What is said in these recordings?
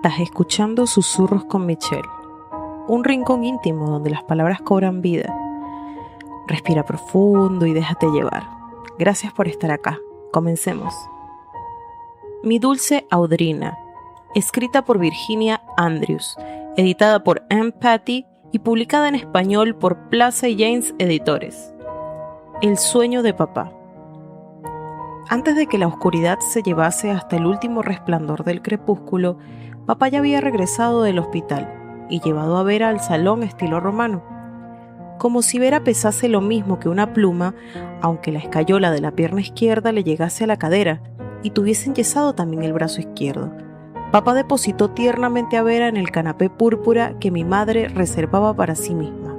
Estás escuchando Susurros con Michelle, un rincón íntimo donde las palabras cobran vida. Respira profundo y déjate llevar. Gracias por estar acá. Comencemos. Mi dulce Audrina, escrita por Virginia Andrews, editada por Ann Patty y publicada en español por Plaza y James Editores. El sueño de papá. Antes de que la oscuridad se llevase hasta el último resplandor del crepúsculo, papá ya había regresado del hospital y llevado a Vera al salón estilo romano. Como si Vera pesase lo mismo que una pluma, aunque la escayola de la pierna izquierda le llegase a la cadera y tuviese enyesado también el brazo izquierdo. Papá depositó tiernamente a Vera en el canapé púrpura que mi madre reservaba para sí misma.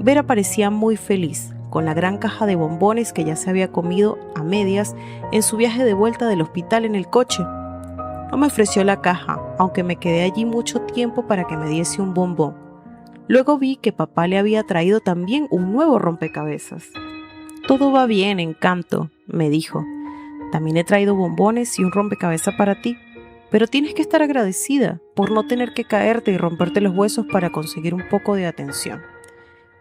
Vera parecía muy feliz, con la gran caja de bombones que ya se había comido a medias en su viaje de vuelta del hospital en el coche. No me ofreció la caja, aunque me quedé allí mucho tiempo para que me diese un bombón. Luego vi que papá le había traído también un nuevo rompecabezas. «Todo va bien, Encanto», me dijo. «También he traído bombones y un rompecabezas para ti, pero tienes que estar agradecida por no tener que caerte y romperte los huesos para conseguir un poco de atención».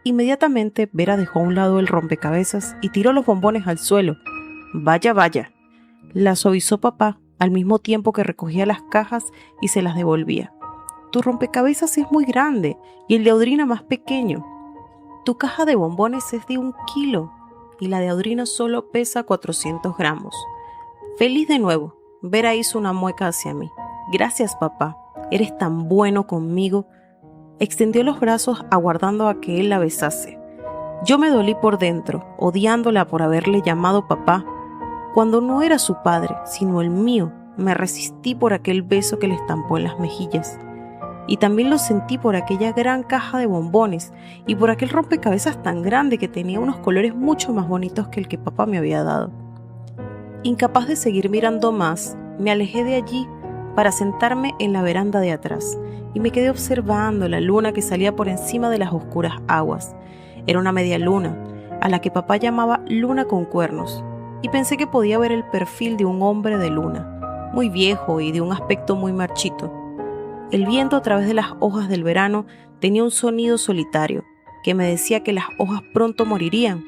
Inmediatamente Vera dejó a un lado el rompecabezas y tiró los bombones al suelo. «Vaya, vaya», la suavizó papá al mismo tiempo que recogía las cajas y se las devolvía. «Tu rompecabezas es muy grande y el de Audrina más pequeño. Tu caja de bombones es de 1 kilo y la de Audrina solo pesa 400 gramos. Feliz de nuevo». Vera hizo una mueca hacia mí. «Gracias, papá. Eres tan bueno conmigo». Extendió los brazos aguardando a que él la besase. Yo me dolí por dentro, odiándola por haberle llamado papá. Cuando no era su padre, sino el mío, me resistí por aquel beso que le estampó en las mejillas. Y también lo sentí por aquella gran caja de bombones y por aquel rompecabezas tan grande que tenía unos colores mucho más bonitos que el que papá me había dado. Incapaz de seguir mirando más, me alejé de allí para sentarme en la veranda de atrás y me quedé observando la luna que salía por encima de las oscuras aguas. Era una media luna, a la que papá llamaba luna con cuernos, y pensé que podía ver el perfil de un hombre de luna, muy viejo y de un aspecto muy marchito. El viento a través de las hojas del verano tenía un sonido solitario que me decía que las hojas pronto morirían,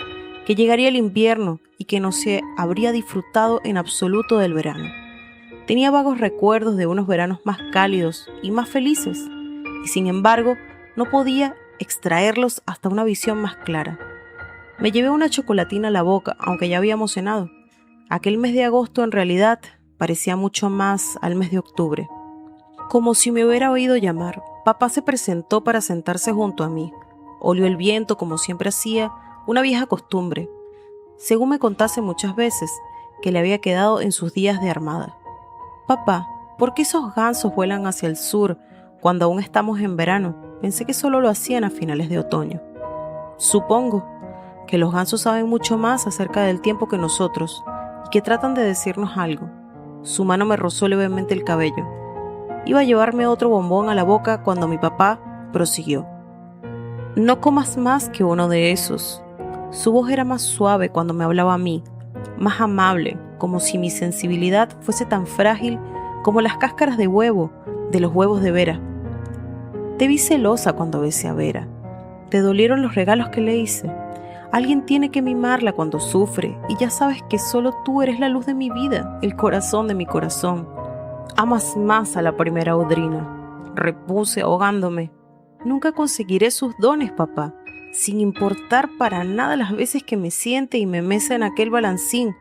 que llegaría el invierno y que no se habría disfrutado en absoluto del verano. Tenía vagos recuerdos de unos veranos más cálidos y más felices, y sin embargo no podía extraerlos hasta una visión más clara. Me llevé una chocolatina a la boca, aunque ya habíamos cenado. Aquel mes de agosto en realidad parecía mucho más al mes de octubre. Como si me hubiera oído llamar, papá se presentó para sentarse junto a mí. Olió el viento como siempre hacía, una vieja costumbre, según me contase muchas veces, que le había quedado en sus días de armada. «Papá, ¿por qué esos gansos vuelan hacia el sur cuando aún estamos en verano? Pensé que solo lo hacían a finales de otoño». «Supongo que los gansos saben mucho más acerca del tiempo que nosotros y que tratan de decirnos algo». Su mano me rozó levemente el cabello. Iba a llevarme otro bombón a la boca cuando mi papá prosiguió. «No comas más que uno de esos». Su voz era más suave cuando me hablaba a mí, más amable, como si mi sensibilidad fuese tan frágil como las cáscaras de huevo de los huevos de Vera. «Te vi celosa cuando besé a Vera. Te dolieron los regalos que le hice. Alguien tiene que mimarla cuando sufre y ya sabes que solo tú eres la luz de mi vida, el corazón de mi corazón. Amas más a la primera Audrina», repuse ahogándome. «Nunca conseguiré sus dones, papá, sin importar para nada las veces que me siente y me mece en aquel balancín.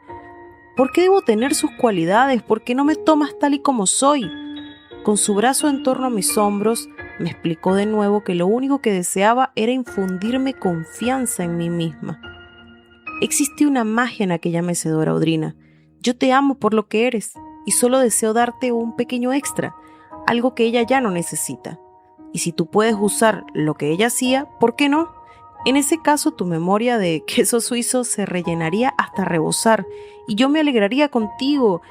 ¿Por qué debo tener sus cualidades? ¿Por qué no me tomas tal y como soy?» Con su brazo en torno a mis hombros, me explicó de nuevo que lo único que deseaba era infundirme confianza en mí misma. «Existe una magia en aquella mecedora, Audrina. Yo te amo por lo que eres y solo deseo darte un pequeño extra, algo que ella ya no necesita. Y si tú puedes usar lo que ella hacía, ¿por qué no? En ese caso tu memoria de queso suizo se rellenaría hasta rebosar y yo me alegraría contigo.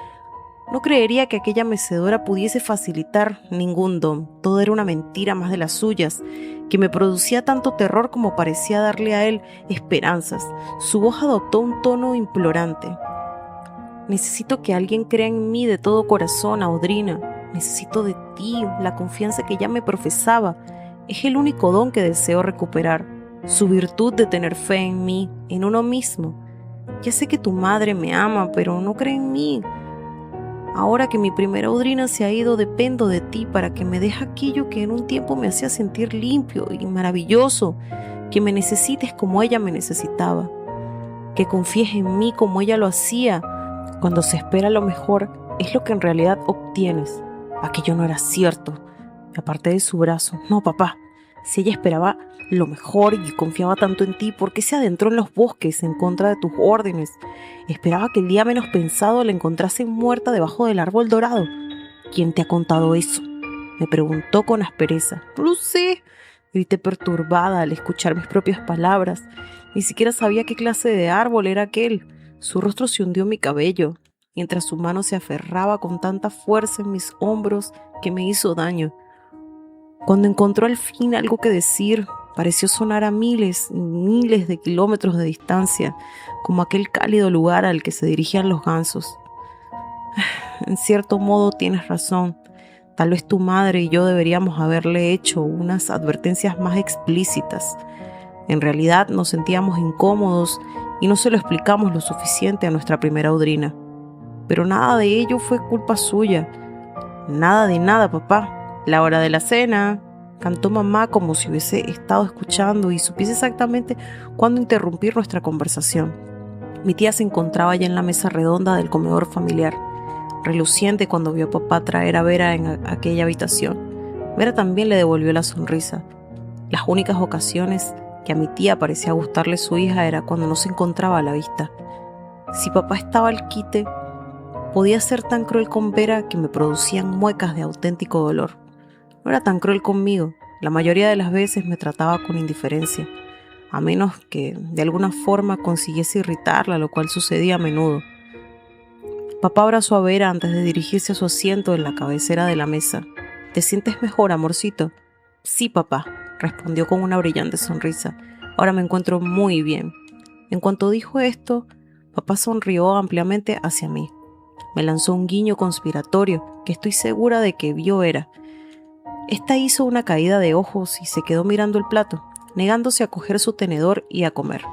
No creería que aquella mecedora pudiese facilitar ningún don. Todo era una mentira más de las suyas, que me producía tanto terror como parecía darle a él esperanzas». Su voz adoptó un tono implorante. «Necesito que alguien crea en mí de todo corazón, Audrina. Necesito de ti, la confianza que ella me profesaba. Es el único don que deseo recuperar, su virtud de tener fe en mí, en uno mismo. Ya sé que tu madre me ama, pero no cree en mí. Ahora que mi primera udrina se ha ido, dependo de ti para que me des aquello que en un tiempo me hacía sentir limpio y maravilloso, que me necesites como ella me necesitaba, que confíes en mí como ella lo hacía. Cuando se espera lo mejor, es lo que en realidad obtienes. Aquello no era cierto. Me aparté de su brazo. No, papá, si ella esperaba lo mejor y confiaba tanto en ti, ¿por qué se adentró en los bosques en contra de tus órdenes? Esperaba que el día menos pensado la encontrasen muerta debajo del árbol dorado. ¿Quién te ha contado eso?, me preguntó con aspereza. No lo sé, grité perturbada al escuchar mis propias palabras. Ni siquiera sabía qué clase de árbol era aquel. Su rostro se hundió en mi cabello, mientras su mano se aferraba con tanta fuerza en mis hombros que me hizo daño. Cuando encontró al fin algo que decir, pareció sonar a miles y miles de kilómetros de distancia, como aquel cálido lugar al que se dirigían los gansos. En cierto modo tienes razón. Tal vez tu madre y yo deberíamos haberle hecho unas advertencias más explícitas. En realidad nos sentíamos incómodos y no se lo explicamos lo suficiente a nuestra primera udrina. Pero nada de ello fue culpa suya. Nada de nada, papá. La hora de la cena, cantó mamá como si hubiese estado escuchando y supiese exactamente cuándo interrumpir nuestra conversación. Mi tía se encontraba ya en la mesa redonda del comedor familiar, reluciente cuando vio a papá traer a Vera en aquella habitación. Vera también le devolvió la sonrisa. Las únicas ocasiones que a mi tía parecía gustarle su hija era cuando no se encontraba a la vista. Si papá estaba al quite, podía ser tan cruel con Vera que me producían muecas de auténtico dolor. No era tan cruel conmigo. La mayoría de las veces me trataba con indiferencia, a menos que de alguna forma consiguiese irritarla, lo cual sucedía a menudo. Papá abrazó a Vera antes de dirigirse a su asiento en la cabecera de la mesa. ¿Te sientes mejor, amorcito? Sí, papá, respondió con una brillante sonrisa. Ahora me encuentro muy bien. En cuanto dijo esto, papá sonrió ampliamente hacia mí. Me lanzó un guiño conspiratorio que estoy segura de que vio Vera. Esta hizo una caída de ojos y se quedó mirando el plato, negándose a coger su tenedor y a comer.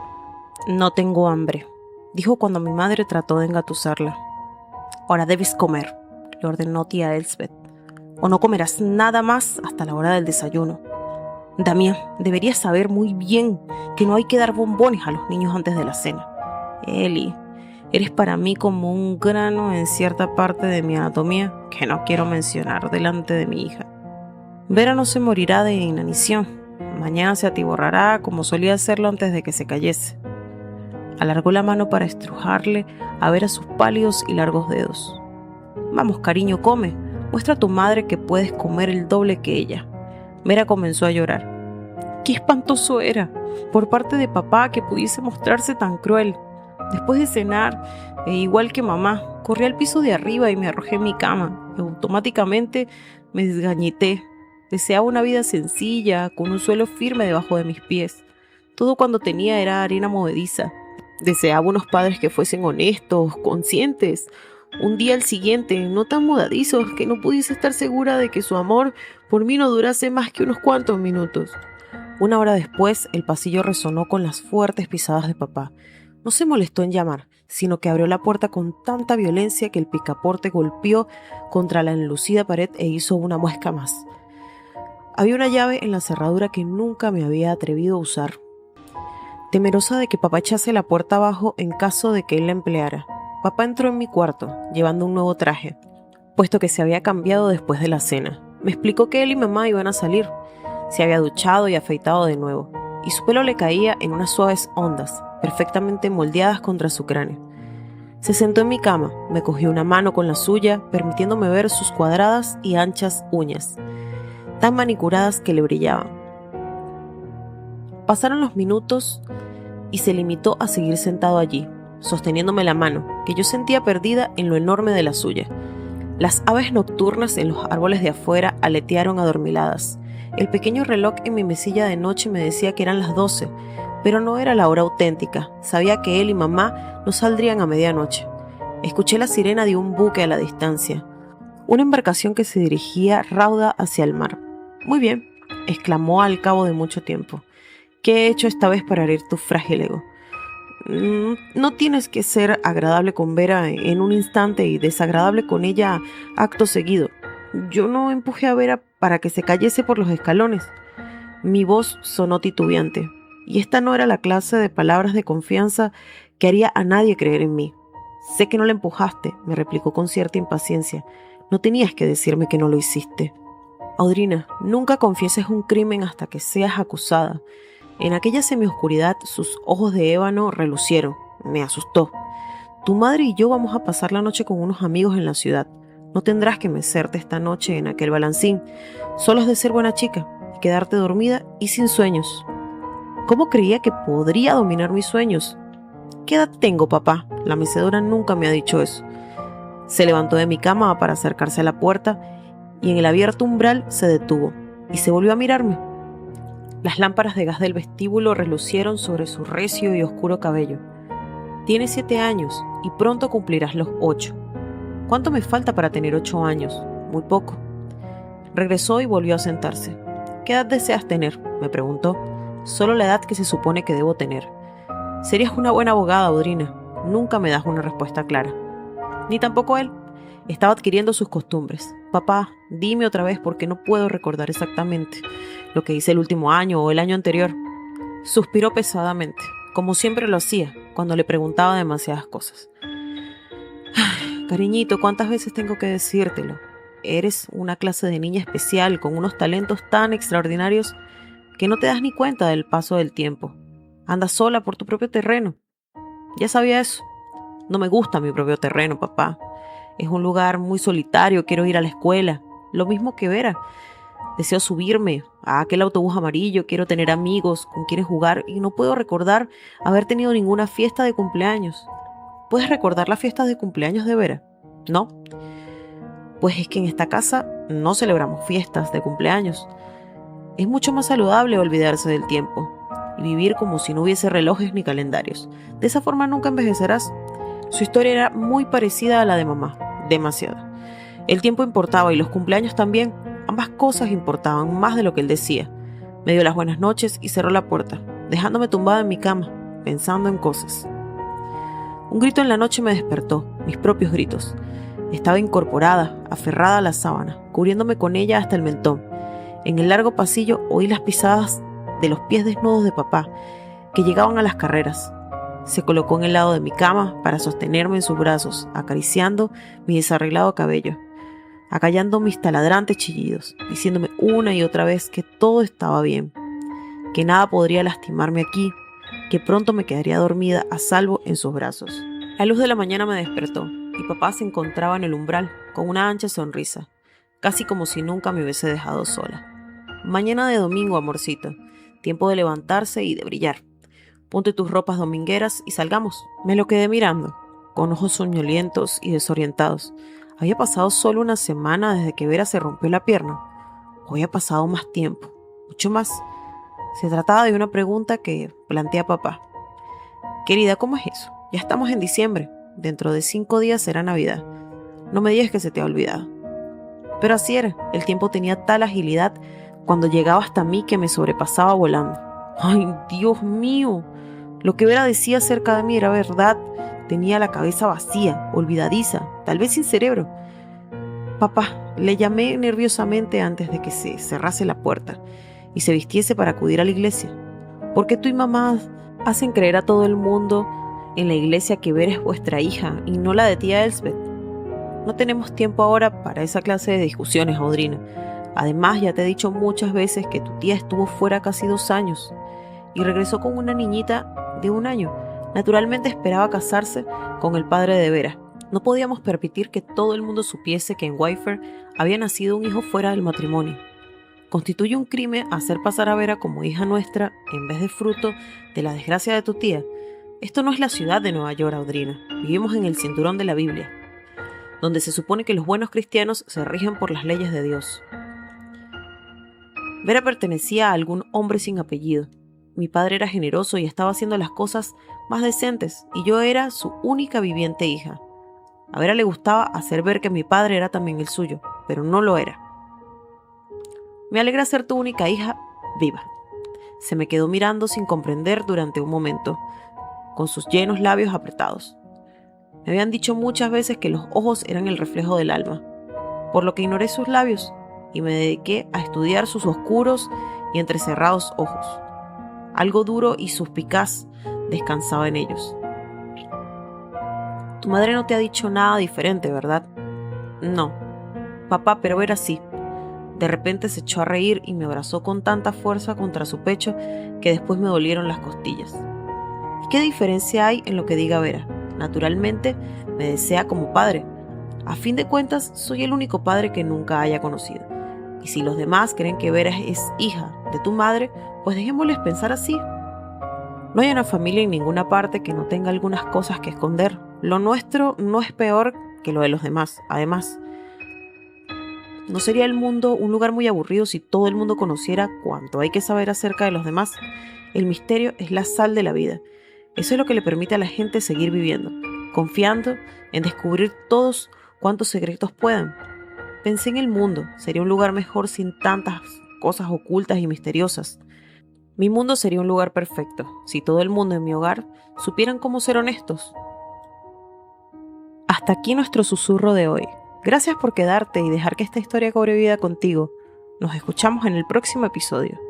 No tengo hambre, dijo cuando mi madre trató de engatusarla. Ahora debes comer, le ordenó tía Elsbeth, o no comerás nada más hasta la hora del desayuno. Damián, deberías saber muy bien que no hay que dar bombones a los niños antes de la cena. Eli, eres para mí como un grano en cierta parte de mi anatomía que no quiero mencionar delante de mi hija. Vera no se morirá de inanición. Mañana se atiborrará como solía hacerlo antes de que se cayese. Alargó la mano para estrujarle a Vera sus pálidos y largos dedos. Vamos, cariño, come. Muestra a tu madre que puedes comer el doble que ella. Vera comenzó a llorar. ¡Qué espantoso era! Por parte de papá que pudiese mostrarse tan cruel. Después de cenar, igual que mamá, corrí al piso de arriba y me arrojé en mi cama. Automáticamente me desgañité. Deseaba una vida sencilla, con un suelo firme debajo de mis pies. Todo cuanto tenía era arena movediza. Deseaba unos padres que fuesen honestos, conscientes. Un día al siguiente, no tan mudadizos que no pudiese estar segura de que su amor por mí no durase más que unos cuantos minutos. Una hora después, el pasillo resonó con las fuertes pisadas de papá. No se molestó en llamar, sino que abrió la puerta con tanta violencia que el picaporte golpeó contra la enlucida pared e hizo una muesca más. Había una llave en la cerradura que nunca me había atrevido a usar, temerosa de que papá echase la puerta abajo en caso de que él la empleara. Papá entró en mi cuarto, llevando un nuevo traje, puesto que se había cambiado después de la cena. Me explicó que él y mamá iban a salir. Se había duchado y afeitado de nuevo, y su pelo le caía en unas suaves ondas, perfectamente moldeadas contra su cráneo. Se sentó en mi cama, me cogió una mano con la suya, permitiéndome ver sus cuadradas y anchas uñas, tan manicuradas que le brillaban. Pasaron los minutos y se limitó a seguir sentado allí, sosteniéndome la mano, que yo sentía perdida en lo enorme de la suya. Las aves nocturnas en los árboles de afuera aletearon adormiladas. El pequeño reloj en mi mesilla de noche me decía que eran las 12, pero no era la hora auténtica. Sabía que él y mamá no saldrían a medianoche. Escuché la sirena de un buque a la distancia. una embarcación que se dirigía rauda hacia el mar. Muy bien, exclamó al cabo de mucho tiempo. ¿Qué he hecho esta vez para herir tu frágil ego? No tienes que ser agradable con Vera en un instante y desagradable con ella acto seguido. Yo no empujé a Vera para que se cayese por los escalones. Mi voz sonó titubeante, y esta no era la clase de palabras de confianza que haría a nadie creer en mí. Sé que no la empujaste, me replicó con cierta impaciencia. No tenías que decirme que no lo hiciste. Audrina, nunca confieses un crimen hasta que seas acusada. En aquella semioscuridad sus ojos de ébano relucieron. Me asustó. Tu madre y yo vamos a pasar la noche con unos amigos en la ciudad. No tendrás que mecerte esta noche en aquel balancín. Solo has de ser buena chica y quedarte dormida y sin sueños. ¿Cómo creía que podría dominar mis sueños? ¿Qué edad tengo, papá? La mecedora nunca me ha dicho eso. Se levantó de mi cama para acercarse a la puerta y en el abierto umbral se detuvo y se volvió a mirarme. Las lámparas de gas del vestíbulo relucieron sobre su recio y oscuro cabello. Tienes 7 años y pronto cumplirás los 8. ¿Cuánto me falta para tener 8 años? Muy poco. Regresó y volvió a sentarse. ¿Qué edad deseas tener?, me preguntó. Solo la edad que se supone que debo tener. Serías una buena abogada, Audrina. Nunca me das una respuesta clara. Ni tampoco él. Estaba adquiriendo sus costumbres. Papá, dime otra vez porque no puedo recordar exactamente lo que hice el último año o el año anterior. Suspiró pesadamente, como siempre lo hacía cuando le preguntaba demasiadas cosas. Cariñito, ¿cuántas veces tengo que decírtelo? Eres una clase de niña especial con unos talentos tan extraordinarios que no te das ni cuenta del paso del tiempo. Andas sola por tu propio terreno. Ya sabía eso. No me gusta mi propio terreno, papá. Es un lugar muy solitario, quiero ir a la escuela. Lo mismo que Vera. Deseo subirme a aquel autobús amarillo, quiero tener amigos con quienes jugar y no puedo recordar haber tenido ninguna fiesta de cumpleaños. ¿Puedes recordar las fiestas de cumpleaños de Vera? ¿No? Pues es que en esta casa no celebramos fiestas de cumpleaños. Es mucho más saludable olvidarse del tiempo y vivir como si no hubiese relojes ni calendarios. De esa forma nunca envejecerás. Su historia era muy parecida a la de mamá, demasiado. El tiempo importaba y los cumpleaños también. Ambas cosas importaban más de lo que él decía. Me dio las buenas noches y cerró la puerta, dejándome tumbada en mi cama, pensando en cosas. Un grito en la noche me despertó, mis propios gritos. Estaba incorporada, aferrada a la sábana, cubriéndome con ella hasta el mentón. En el largo pasillo oí las pisadas de los pies desnudos de papá, que llegaban a las carreras. Se colocó en el lado de mi cama para sostenerme en sus brazos, acariciando mi desarreglado cabello, acallando mis taladrantes chillidos, diciéndome una y otra vez que todo estaba bien, que nada podría lastimarme aquí, que pronto me quedaría dormida a salvo en sus brazos. La luz de la mañana me despertó y papá se encontraba en el umbral con una ancha sonrisa, casi como si nunca me hubiese dejado sola. Mañana de domingo, amorcito, tiempo de levantarse y de brillar. Ponte tus ropas domingueras y salgamos. Me lo quedé mirando, con ojos soñolientos y desorientados. Había pasado solo una semana desde que Vera se rompió la pierna. O había pasado más tiempo, mucho más. Se trataba de una pregunta que plantea papá. Querida, ¿cómo es eso? Ya estamos en diciembre. Dentro de 5 días será Navidad. No me digas que se te ha olvidado. Pero así era. El tiempo tenía tal agilidad cuando llegaba hasta mí que me sobrepasaba volando. ¡Ay, Dios mío! Lo que Vera decía acerca de mí era verdad. Tenía la cabeza vacía, olvidadiza, tal vez sin cerebro. Papá, le llamé nerviosamente antes de que se cerrase la puerta y se vistiese para acudir a la iglesia. ¿Por qué tú y mamá hacen creer a todo el mundo en la iglesia que Vera es vuestra hija y no la de tía Elsbeth? No tenemos tiempo ahora para esa clase de discusiones, Audrina. Además, ya te he dicho muchas veces que tu tía estuvo fuera casi 2 años y regresó con una niñita de 1 año. Naturalmente esperaba casarse con el padre de Vera. No podíamos permitir que todo el mundo supiese que en Wayfair había nacido un hijo fuera del matrimonio. Constituye un crimen hacer pasar a Vera como hija nuestra en vez de fruto de la desgracia de tu tía. Esto no es la ciudad de Nueva York, Audrina. Vivimos en el cinturón de la Biblia, donde se supone que los buenos cristianos se rigen por las leyes de Dios. Vera pertenecía a algún hombre sin apellido. Mi padre era generoso y estaba haciendo las cosas más decentes, y yo era su única viviente hija. A Vera le gustaba hacer ver que mi padre era también el suyo, pero no lo era. Me alegra ser tu única hija viva. Se me quedó mirando sin comprender durante un momento, con sus llenos labios apretados. Me habían dicho muchas veces que los ojos eran el reflejo del alma, por lo que ignoré sus labios y me dediqué a estudiar sus oscuros y entrecerrados ojos. Algo duro y suspicaz descansaba en ellos. Tu madre no te ha dicho nada diferente, ¿verdad? No, papá, pero era así. De repente se echó a reír y me abrazó con tanta fuerza contra su pecho que después me dolieron las costillas. ¿Y qué diferencia hay en lo que diga Vera? Naturalmente, me desea como padre. A fin de cuentas, soy el único padre que nunca haya conocido. Y si los demás creen que Vera es hija de tu madre, pues dejémosles pensar así. No hay una familia en ninguna parte que no tenga algunas cosas que esconder. Lo nuestro no es peor que lo de los demás. Además, ¿no sería el mundo un lugar muy aburrido si todo el mundo conociera cuánto hay que saber acerca de los demás? El misterio es la sal de la vida. Eso es lo que le permite a la gente seguir viviendo, confiando en descubrir todos cuantos secretos puedan. Pensé en el mundo, sería un lugar mejor sin tantas cosas ocultas y misteriosas. Mi mundo sería un lugar perfecto, si todo el mundo en mi hogar supieran cómo ser honestos. Hasta aquí nuestro susurro de hoy. Gracias por quedarte y dejar que esta historia cobre vida contigo. Nos escuchamos en el próximo episodio.